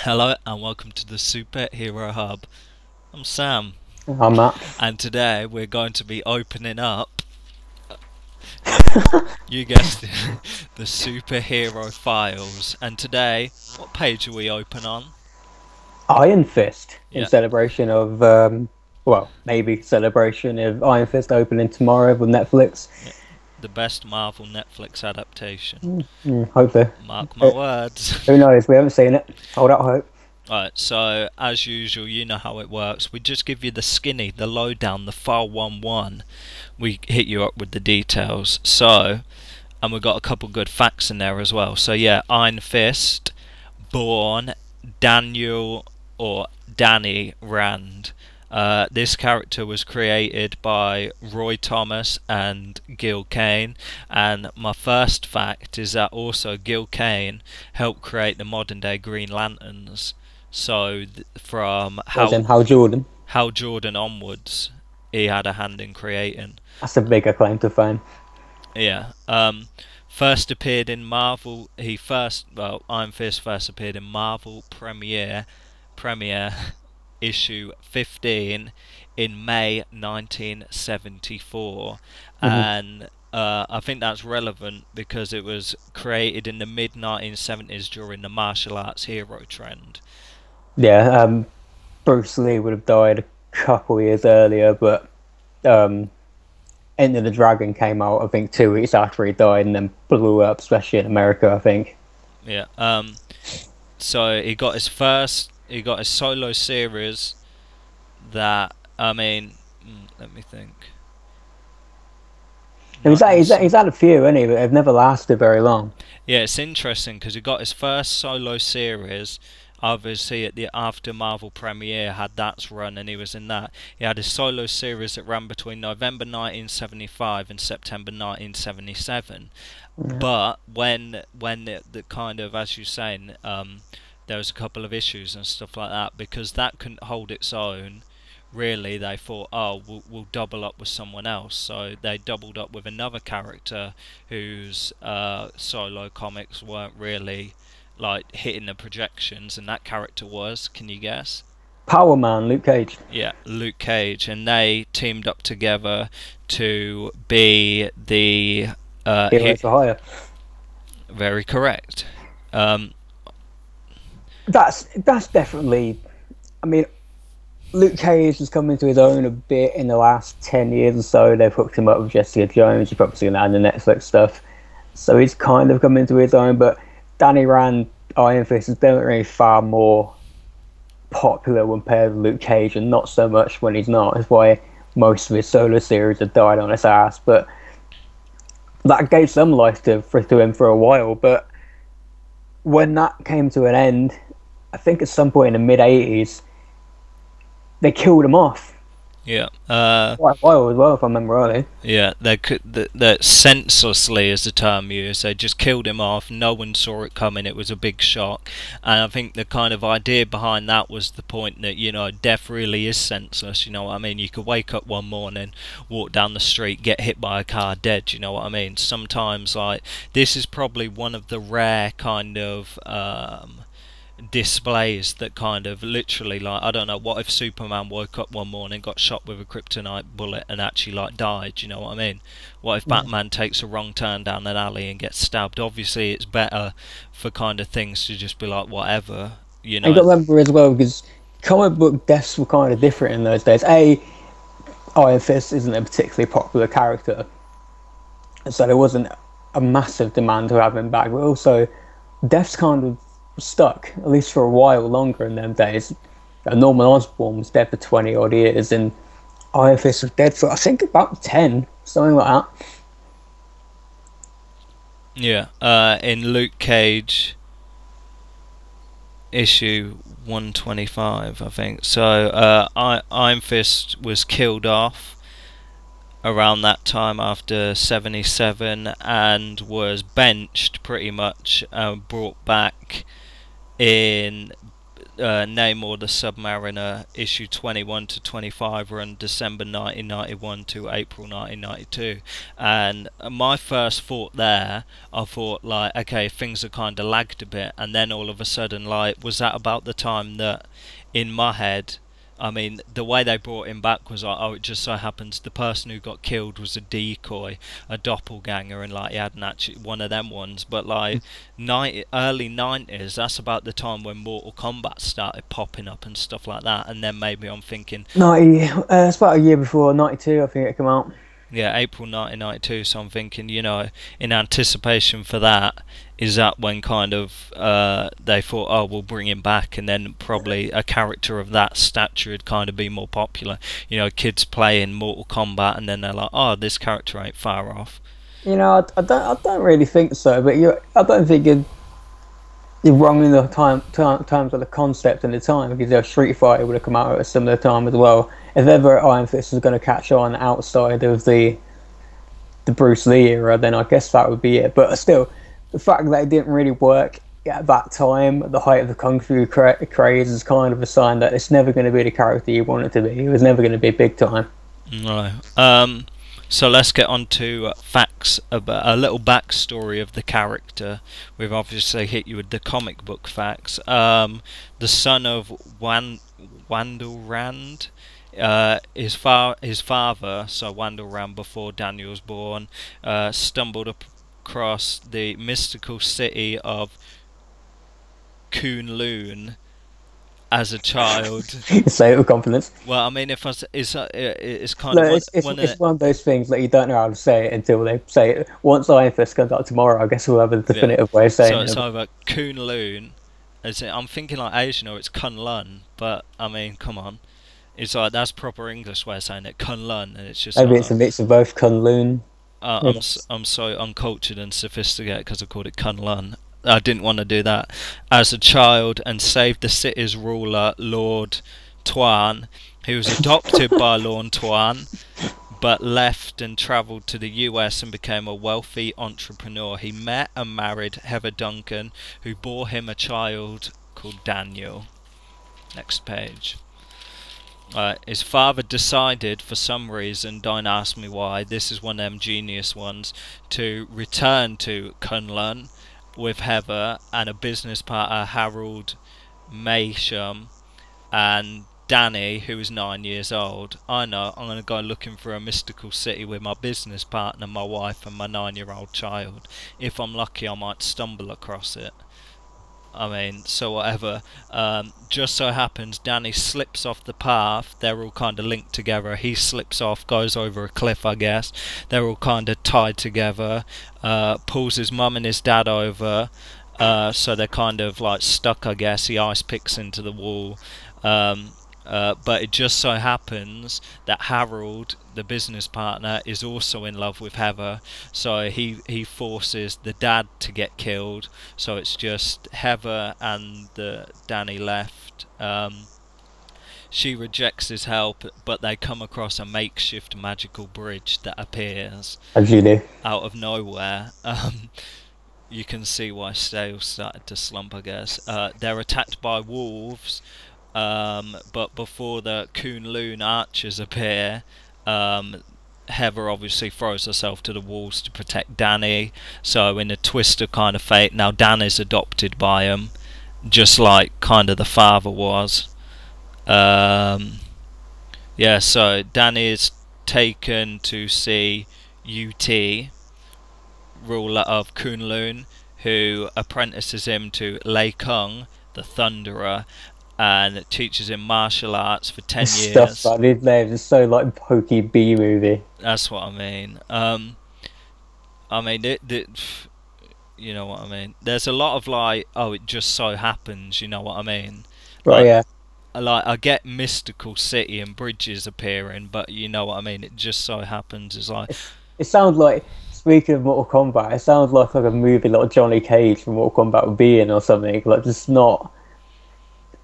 Hello and welcome to the Superhero Hub. I'm Sam, I'm Matt. and today we're going to be opening up, yeah, you guessed it, the superhero files. And today, what page are we open on? Iron Fist in Yeah, celebration of, well, maybe celebration of Iron Fist opening tomorrow with Netflix. yeah, the best Marvel Netflix adaptation. Hopefully. Mark my Uh, words. Who knows? We haven't seen it. Hold out hope. Right, so as usual, you know how it works. We just give you the skinny, the lowdown, the file 1-1. We hit you up with the details. So, and we've got a couple good facts in there as well. So yeah, Iron Fist, born Daniel or Danny Rand. This character was created by Roy Thomas and Gil Kane, and my first fact is that also Gil Kane helped create the modern day Green Lanterns. So from As in Hal Jordan. Hal Jordan onwards, he had a hand in creating. That's a bigger claim to fame. Yeah. First appeared in Marvel. Iron Fist first appeared in Marvel Premiere issue 15 in May 1974, Hmm. and I think that's relevant because it was created in the mid 1970s during the martial arts hero trend. Yeah, Bruce Lee would have died a couple years earlier, but um, Enter the Dragon came out, I think, 2 weeks after he died and then blew up, especially in America, I think. Yeah. So he got his solo series that I mean, let me think. He's Not had, in he's had, he's had a few, anyway, but they've never lasted very long. Yeah, it's interesting because he got his first solo series. Obviously, at the after Marvel premiere had that's run, and he was in that. He had his solo series that ran between November 1975 and September 1977. Yeah. But when the kind of, as you're saying, there was a couple of issues and stuff like that because that couldn't hold its own. Really, they thought, oh, we'll double up with someone else. So they doubled up with another character whose solo comics weren't really like hitting the projections, and that character was, can you guess? Power Man, Luke Cage. Yeah, Luke Cage, and they teamed up together to be the Heroes for Hire. very correct. Um, That's definitely. I mean, Luke Cage has come into his own a bit in the last 10 years or so. They've hooked him up with Jessica Jones. You've probably seen that in the Netflix stuff. So he's kind of come into his own. But Danny Rand, Iron Fist is definitely far more popular when paired with Luke Cage, and not so much when he's not. That's why most of his solo series have died on his ass. But that gave some life to him for a while. But when that came to an end, I think at some point in the mid '80s, they killed him off. yeah. Quite a while as well, if I remember rightly. Yeah, they could that senselessly is the term used. They just killed him off. No one saw it coming. It was a big shock, and I think the kind of idea behind that was the point that death really is senseless. You know what I mean? You could wake up one morning, walk down the street, get hit by a car, dead. You know what I mean? Sometimes like this is probably one of the rare kind of displays that kind of literally like I don't know, what if Superman woke up one morning, got shot with a kryptonite bullet and actually like died, you know what I mean? What if Yeah. Batman takes a wrong turn down an alley and gets stabbed? Obviously it's better for kind of things to just be like whatever, you And you know. got to remember as well, because comic book deaths were kind of different in those days. Iron Fist isn't a particularly popular character, so there wasn't a massive demand to have him back. But also, deaths kind of stuck, at least for a while longer in them days. Norman Osborn was dead for 20 odd years, and Iron Fist was dead for, I think, about 10, something like that. Yeah, in Luke Cage issue 125 I think so, Iron Fist was killed off around that time after 77 and was benched pretty much, brought back in Namor the Submariner issue 21 to 25 run December 1991 to April 1992. And my first thought there, I thought like, okay, things are kind of lagged a bit, and then all of a sudden, like, was that about the time that, in my head, I mean, the way they brought him back was like, oh, it just so happens the person who got killed was a decoy, a doppelganger, and like he hadn't actually one of them ones. But like early 90s, that's about the time when Mortal Kombat started popping up and stuff like that. And then maybe I'm thinking, 90. It's about a year before 92. I think it came out. yeah, April 1992. So I'm thinking, in anticipation for that, is that when kind of they thought, oh, we'll bring him back, and then probably a character of that stature would kind of be more popular. Kids playing Mortal Kombat, and then they're like, oh, this character ain't far off. I don't really think so. But I don't think you're wrong in the terms of the concept and the time, because Street Fighter would have come out at a similar time as well. If ever Iron Fist was going to catch on outside of the Bruce Lee era, then I guess that would be it. But still, the fact that it didn't really work at that time, at the height of the Kung Fu craze, is kind of a sign that it's never going to be the character you want it to be. It was never going to be big time. No. So let's get on to facts, about a little backstory of the character. We've obviously hit you with the comic book facts. The son of Wandel Rand, his father, so Wandel Rand before Daniel was born, stumbled across the mystical city of Kunlun as a child. Say it with confidence. Well, I mean, if I it's kind No, of it's one of those things that you don't know how to say it until they say it. Once Iron Fist comes out tomorrow, I guess we'll have a definitive way of saying so it. it's either Kunlun, I'm thinking like Asian, or it's Kunlun, but I mean, come on, it's like that's proper English way of saying it, Kunlun, and it's just Maybe like, it's a mix of both Kunlun. I'm so uncultured and sophisticated because I called it Kunlun. I didn't want to do that. As a child, and saved the city's ruler, Lord Tuan. He was adopted by Lord Tuan, but left and travelled to the US and became a wealthy entrepreneur. He met and married Heather Duncan, who bore him a child called Daniel. Next page. His father decided, for some reason, don't ask me why, this is one of them genius ones, to return to Kunlun with Heather and a business partner, Harold Maysham, and Danny, who is 9 years old. I know, I'm going to go looking for a mystical city with my business partner, my wife, and my 9-year-old child. If I'm lucky, I might stumble across it. I mean, so whatever. Just so happens Danny slips off the path. They're all kind of linked together. He slips off, goes over a cliff, I guess. They're all kind of tied together. Pulls his mum and his dad over. So they're kind of like stuck, I guess. He ice picks into the wall. But it just so happens that Harold, the business partner, is also in love with Heather, so he forces the dad to get killed. So it's just Heather and Danny left. She rejects his help, but they come across a makeshift magical bridge that appears out of nowhere. You can see why sales started to slump, I guess. They're attacked by wolves. But before the Kunlun archers appear, Heather obviously throws herself to the walls to protect Danny. So in a twist of kind of fate, now Danny's adopted by him, just like kind of the father was. Yeah, so Danny is taken to see UT, ruler of Kunlun, who apprentices him to Lei Kung, the Thunderer, and teaches him martial arts for 10 years. Stuff like his name is so like pokey B movie. That's what I mean. You know what I mean. There's a lot of like, oh, it just so happens. You know what I mean? Right, yeah. Like I get mystical city and bridges appearing, but you know what I mean. It just so happens. It's like it sounds like. Speaking of Mortal Kombat, it sounds like a movie like Johnny Cage from Mortal Kombat would be in, or something. Like, just not.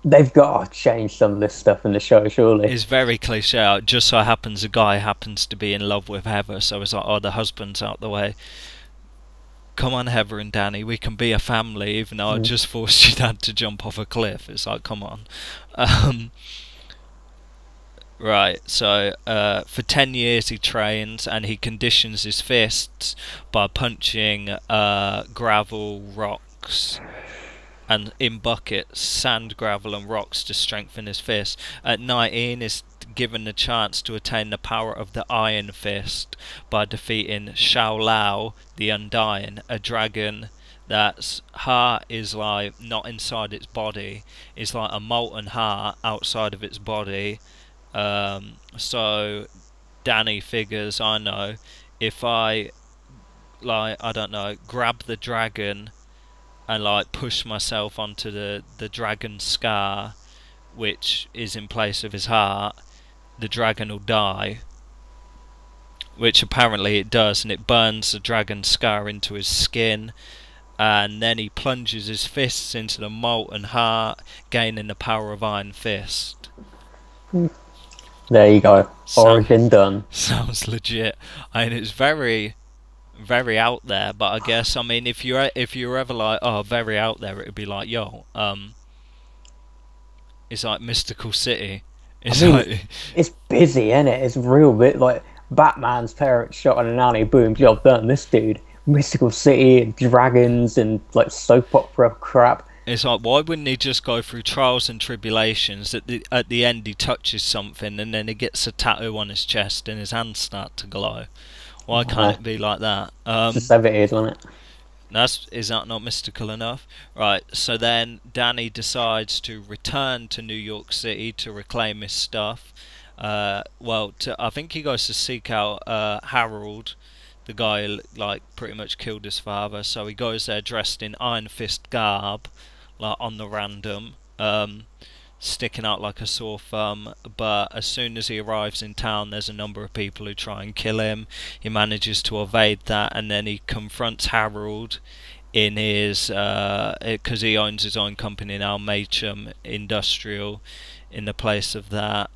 They've got to change some of this stuff in the show, surely. It's very cliche. It just so happens a guy happens to be in love with Heather, so it's like, oh, the husband's out the way. come on, Heather and Danny, we can be a family, even though I just forced your dad to jump off a cliff. It's like, come on. Right, so for 10 years he trains, and he conditions his fists by punching gravel, rocks, and in buckets, sand, gravel and rocks to strengthen his fists. At 19 is given the chance to attain the power of the Iron Fist by defeating Shao Lao, the Undying, a dragon that's heart is like not inside its body, it's like a molten heart outside of its body. So Danny figures, I know, if I, like, I don't know, grab the dragon and like push myself onto the dragon scar, which is in place of his heart, the dragon will die. Which apparently it does, and it burns the dragon scar into his skin, and then he plunges his fists into the molten heart, gaining the power of Iron Fist. There you go. Origin done. Sounds legit. I mean, it's very, very out there, but I guess, I mean, if you're ever like, oh, very out there, it would be like, yo, it's like Mystical City. It's it's busy, isn't it? It's real bit like Batman's parents shot on an alley, boom, job done. This dude, Mystical City, and dragons, and like soap opera crap. It's like, why wouldn't he just go through trials and tribulations? At the end, he touches something, and then he gets a tattoo on his chest, and his hands start to glow. Why can't it be like that? It's the 70s, isn't it? Is that not mystical enough? Right. So then Danny decides to return to New York City to reclaim his stuff. I think he goes to seek out Harold, the guy who, like, pretty much killed his father. So he goes there dressed in Iron Fist garb, like on the random, sticking out like a sore thumb. But as soon as he arrives in town, there's a number of people who try and kill him. He manages to evade that, and then he confronts Harold in his, because he owns his own company now, Machem Industrial, in the place of that.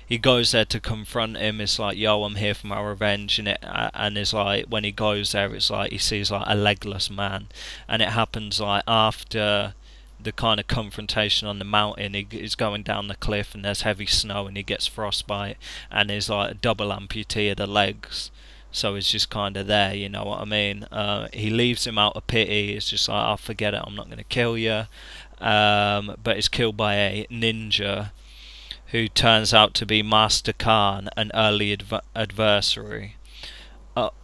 He goes there to confront him. It's like, yo, I'm here for my revenge. And it's like, when he goes there, it's like he sees like a legless man, and it happens like after the kind of confrontation on the mountain. He's going down the cliff, and there's heavy snow, and he gets frostbite, and there's like a double amputee of the legs. So he's just kind of there, you know what I mean? He leaves him out of pity. It's just like, oh, forget it, I'm not going to kill you. But he's killed by a ninja who turns out to be Master Khan, an early adversary.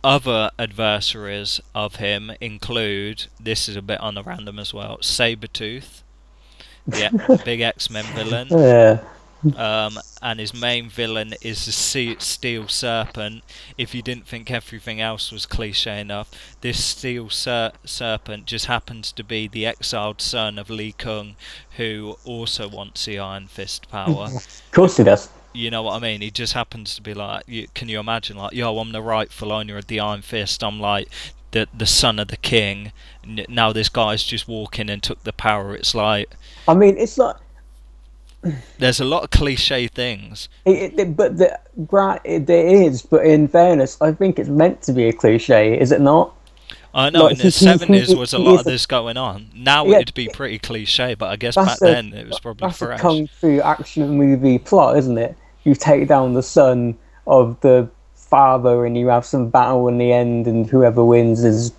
Other adversaries of him include, this is a bit on the random as well, Sabretooth, the big X-Men villain. Yeah. And his main villain is the Steel Serpent. If you didn't think everything else was cliche enough, this Steel Serpent just happens to be the exiled son of Lee Kung, who also wants the Iron Fist power. Of course he does. You know what I mean? He just happens to be like, can you imagine, like, yo, I'm the rightful owner of the Iron Fist, I'm like the son of the king. Now this guy's just walking and took the power. It's like, I mean, it's like, there's a lot of cliche things. It is, but in fairness, I think it's meant to be a cliche, is it not? I know, Like, in the 70s was a lot of this going on. Now Yeah, it'd be pretty cliche, but I guess back then it was probably that's fresh. a kung fu action movie plot, isn't it? You take down the son of the father, and you have some battle in the end, and whoever wins is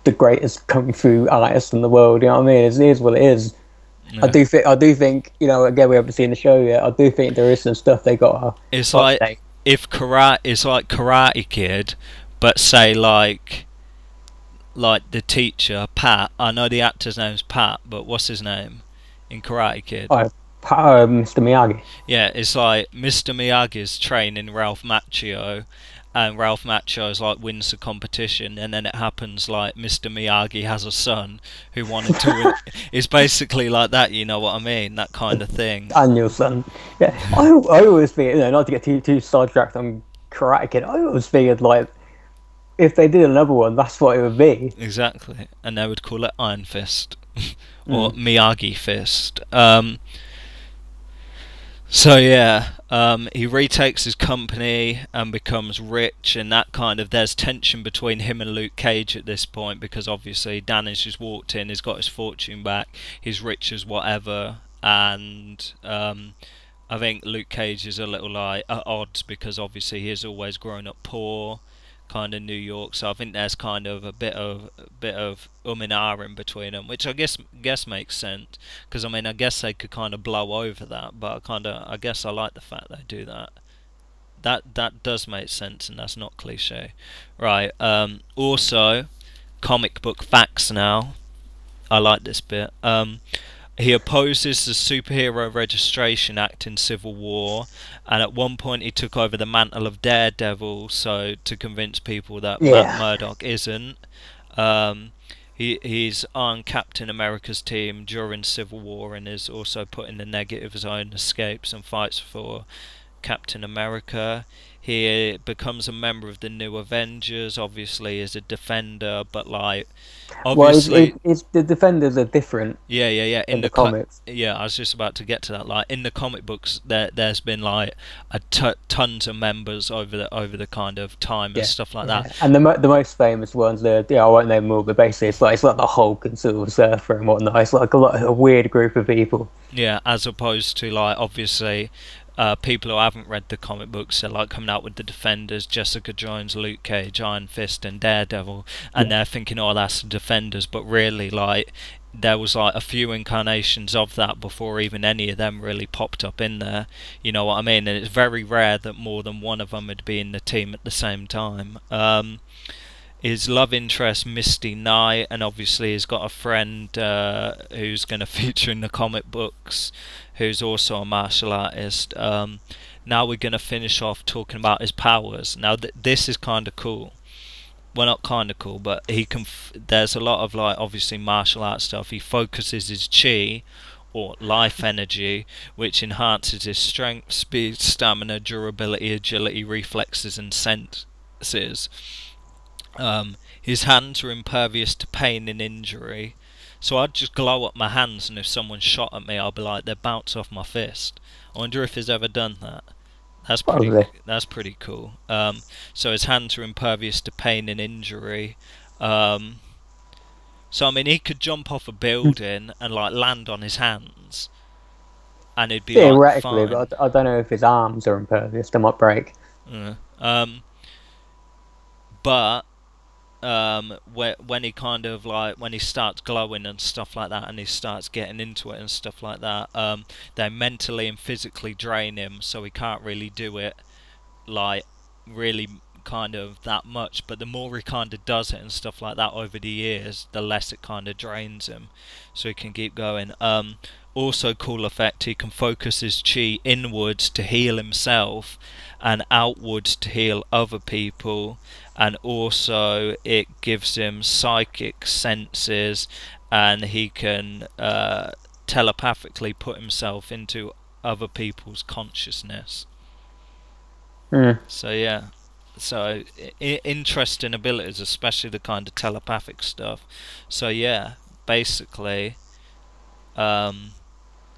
the greatest kung fu artist in the world. You know what I mean? It is what it is. Yeah. I do think, you know, again, we haven't seen the show yet. I do think there is some stuff they got. It's like if it's like Karate Kid, but say like the teacher Pat. I know the actor's name's Pat, but what's his name in Karate Kid? Mr. Miyagi. Yeah, it's like Mr. Miyagi's training Ralph Macchio, and Ralph Macchio's like wins the competition, and then it happens like Mr. Miyagi has a son who wanted to win. It's basically like that, you know what I mean? That kind of thing. And your son. Yeah, I always figured, you know, not to get too sidetracked on Karate Kid, I always figured like if they did another one, that's what it would be. Exactly, and they would call it Iron Fist or Miyagi Fist. So yeah, He retakes his company and becomes rich, and that kind of, there's tension between him and Luke Cage at this point, because obviously Dan has just walked in, he's got his fortune back, he's rich as whatever, and I think Luke Cage is a little like at odds, because obviously he has always grown up poor, kind of New York. So I think there's kind of a bit of and ahhing between them, which I guess makes sense, because I mean I guess they could kind of blow over that, but I guess I like the fact they do that. That does make sense, and that's not cliche, right? Also, comic book facts now. I like this bit. He opposes the Superhero Registration Act in Civil War, and at one point he took over the mantle of Daredevil, so to convince people that Matt Yeah. Murdock isn't. He's on Captain America's team during Civil War, and is also put in the negative zone, escapes and fights for Captain America. He becomes a member of the New Avengers, obviously is a defender, but like Well, obviously it's the Defenders are different yeah. in the comics. Yeah, I was just about to get to that. Like in the comic books, there's been like tons of members over the kind of time and stuff like that. And the most famous ones, I won't name them all, but basically it's like the Hulk and Silver Surfer and whatnot. It's like a weird group of people. Yeah, as opposed to like obviously. People who haven't read the comic books are like coming out with the Defenders, Jessica Jones, Luke Cage, Iron Fist, and Daredevil, and they're thinking, oh, that's the Defenders, but really, like, there was like a few incarnations of that before even any of them really popped up in there. You know what I mean? And it's very rare that more than one of them would be in the team at the same time. His love interest, Misty Knight, and obviously he's got a friend who's going to feature in the comic books, who's also a martial artist. Now we're going to finish off talking about his powers. Now this is kind of cool. Well, not kind of cool, but he can. There's a lot of like obviously martial arts stuff. He focuses his chi, or life energy, which enhances his strength, speed, stamina, durability, agility, reflexes, and senses. His hands are impervious to pain and injury, so I'd just glow up my hands, and if someone shot at me, I'd be like, they bounce off my fist. I wonder if he's ever done that. That's pretty. Probably. That's pretty cool. So his hands are impervious to pain and injury. So I mean, he could jump off a building and like land on his hands, and he'd be like Theoretically, fine. but I don't know if his arms are impervious. They might break. Yeah. But when he kind of like when he starts glowing and stuff like that, and he starts getting into it and stuff like that, they mentally and physically drain him, so he can't really do it like really kind of that much. But the more he kind of does it and stuff like that over the years, the less it kind of drains him, so he can keep going. Also cool effect, he can focus his chi inwards to heal himself and outwards to heal other people, and also it gives him psychic senses, and he can telepathically put himself into other people's consciousness. So yeah, so interesting abilities, especially the kind of telepathic stuff. So yeah, basically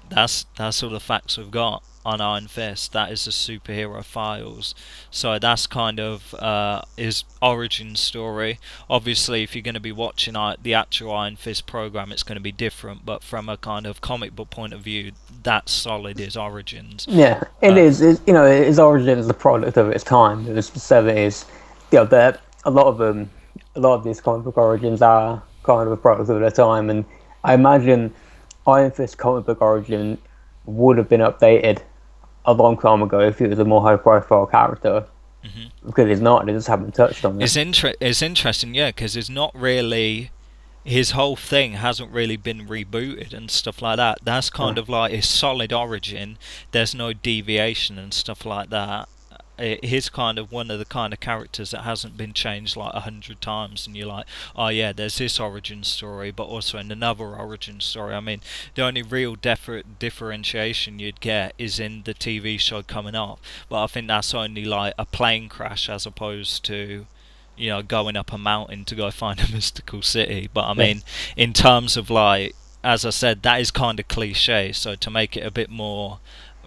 that's all the facts we've got on Iron Fist. That is the superhero files. So that's kind of his origin story. Obviously, if you're going to be watching the actual Iron Fist program, it's going to be different. But from a kind of comic book point of view, that's solid his origins. Yeah, it is. His origin is the product of its time. It was the 70s. A lot of these comic book origins are kind of a product of their time, and I imagine Iron Fist comic book origin would have been updated a long time ago if it was a more high-profile character. Because it's not. They just haven't touched on it. It's interesting, yeah, because it's not really. His whole thing hasn't really been rebooted and stuff like that. That's kind of like his solid origin. There's no deviation and stuff like that. He's kind of one of the kind of characters that hasn't been changed like 100 times, and you're like, oh yeah, there's this origin story, but also in another origin story. I mean, the only real differentiation you'd get is in the TV show coming up, but I think that's only like a plane crash as opposed to, you know, going up a mountain to go find a mystical city. But I mean, in terms of like, as I said, that is kind of cliche, so to make it a bit more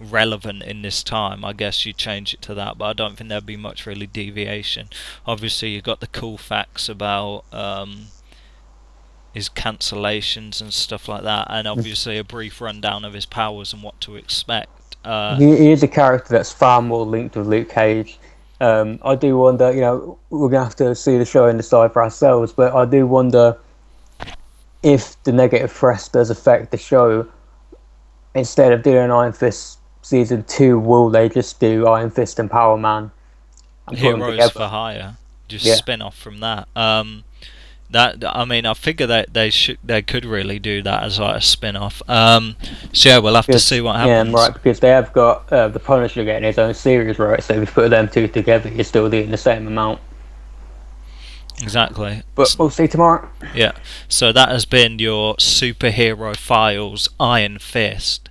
relevant in this time, I guess you change it to that, but I don't think there'd be much really deviation. Obviously you got the cool facts about his cancellations and stuff like that, and obviously a brief rundown of his powers and what to expect. He is a character that's far more linked with Luke Cage. I do wonder, we're gonna have to see the show and decide for ourselves, but I do wonder if the negative press does affect the show. Instead of doing Iron Fist season 2, will they just do Iron Fist and Power Man and put them Heroes together? for Hire, just Yeah. spin off from that. I mean, I figure that they could really do that as like a spin-off. So yeah, we'll have to see what happens. Yeah, right, because they have got the Punisher getting his own series, right? So if you put them two together, you're still doing the same amount. Exactly. But we'll see tomorrow. Yeah. So that has been your Superhero Files Iron Fist.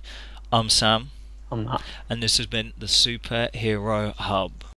I'm Sam. I'm Matt. And this has been the Superhero Hub.